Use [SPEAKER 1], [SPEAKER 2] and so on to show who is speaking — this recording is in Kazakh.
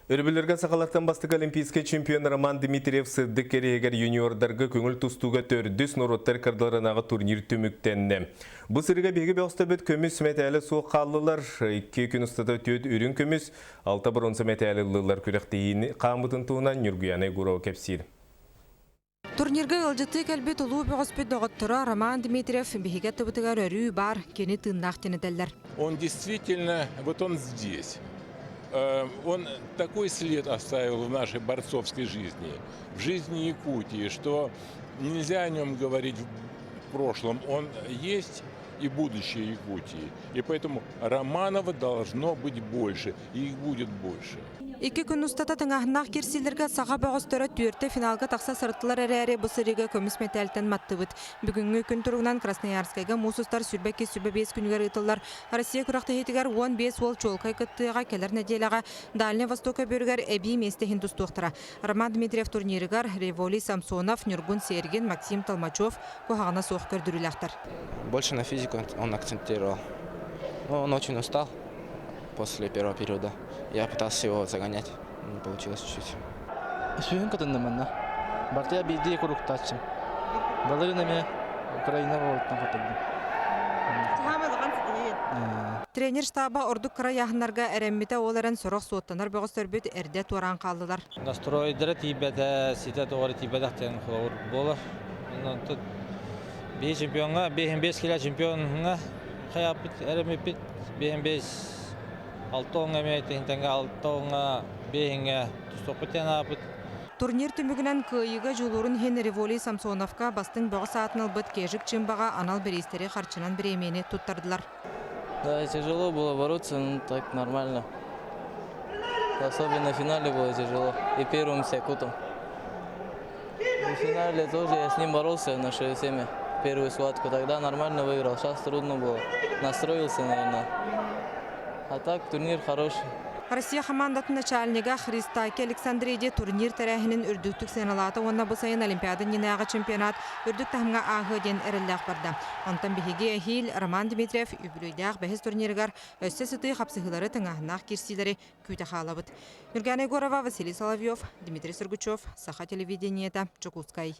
[SPEAKER 1] Өрбілерге сақалақтан бастық олимпийский чемпион Роман Дмитриев сыддық керегер юниордарға көңіл тұстуға төрдіс нұроттар кардыларынағы турнир түміктенді. Бұл сырға бегі бәқсті бөт көміс мәтәлі соқ қалылар. 2 күн ұстада төт үрін көміс, 6 бұрынсы мәтәлі лылар күректейіні қамытын туынан Нюргияны Гурау кәпсейді.
[SPEAKER 2] Турнирге ылжыты кәлбет ұлу бөғіспет доғыттыра Роман Дмитриев бігет тұбытығар өрі бар кені тыңнақтен етелер.
[SPEAKER 3] Он действительно, вот он здесь. Он такой след оставил в нашей борцовской жизни, в жизни Якутии, что нельзя о нем говорить в прошлом. Он есть и будущее Якутии. И поэтому Романова должно быть больше, и их будет больше.
[SPEAKER 2] 2 күн ұстата тыңағынақ керсилерге саға бағыстыры түйірті финалға тақса сырттылар әрі бұсырыға көміс метәлтен маттыбыт. Бүгінгі күн тұрғынан Красноярскайға мұсыстар сүрбәкке сүрбе 5 күнігер ұтылар. Россия күрақты хетігер 15 ол чолқай күттіға келер неделяға Дальний Востока бөрігер әбей месті хиндустуқтыра. Роман Дмитриев турнирігер Револий Самсонов, Нюргун Сергин, Максим Толмачев көғағына соқ көрдіріліқтір.
[SPEAKER 4] Больше на физику он акцентировал. Он очень устал после первого периода. Я пытался его загонять, не получилось чуть-чуть.
[SPEAKER 5] Сүйін кітіндімін, бартия бейдей күріктатшым. Балырынаме Украина болытын құтылдым.
[SPEAKER 2] Тренер штаба ордук кыра яхынларга әрәммете оларын сұрық суыттанар бұғыз төрбет әрде туаран қалдылар.
[SPEAKER 6] Настройдыры тибеті, сеті тоғыры тибетақтен қылауыр болар. Бей чемпионға, 5 келі чемпионға қаяпыт, әрәмепет, 5 алтоңға мәйтін, тәңгі алтоңға, бейінге тұстоқпытен апыт.
[SPEAKER 2] Турнир түмігінен күйігі жолырын хен Револий Самсоновка бастың бұғы саатын албыт кежік чымбаға анал берестері қарчынан біремені тұттардылар.
[SPEAKER 7] Да, тяжело было бороться, но так нормально. Особенно в финале было тяжело. И первым с Якутом. В финале тоже я с ним боролся на 6-7. Первую схватку тогда нормально выиграл. Сейчас трудно было. Настроился, наверное. А так турнир хороший.
[SPEAKER 2] Россия командатын начальнига Христаки Александрийде турнир тәрәхінің үрдіктік сеналаты онна бұл сайын Олимпиадын енағы чемпионат үрдік тахымға ағы ден әрілләқ барды. Онтан бігеге әхил Роман Дмитриев үбілейдәқ бәхіз турниргар өсті сұты қапсығылары тыңағынақ керсилері көйті қалабыд. Нургияна Егорова, Василий Соловьев, Дмитрий Сургучев, Саха телевидениета, Чукутскай.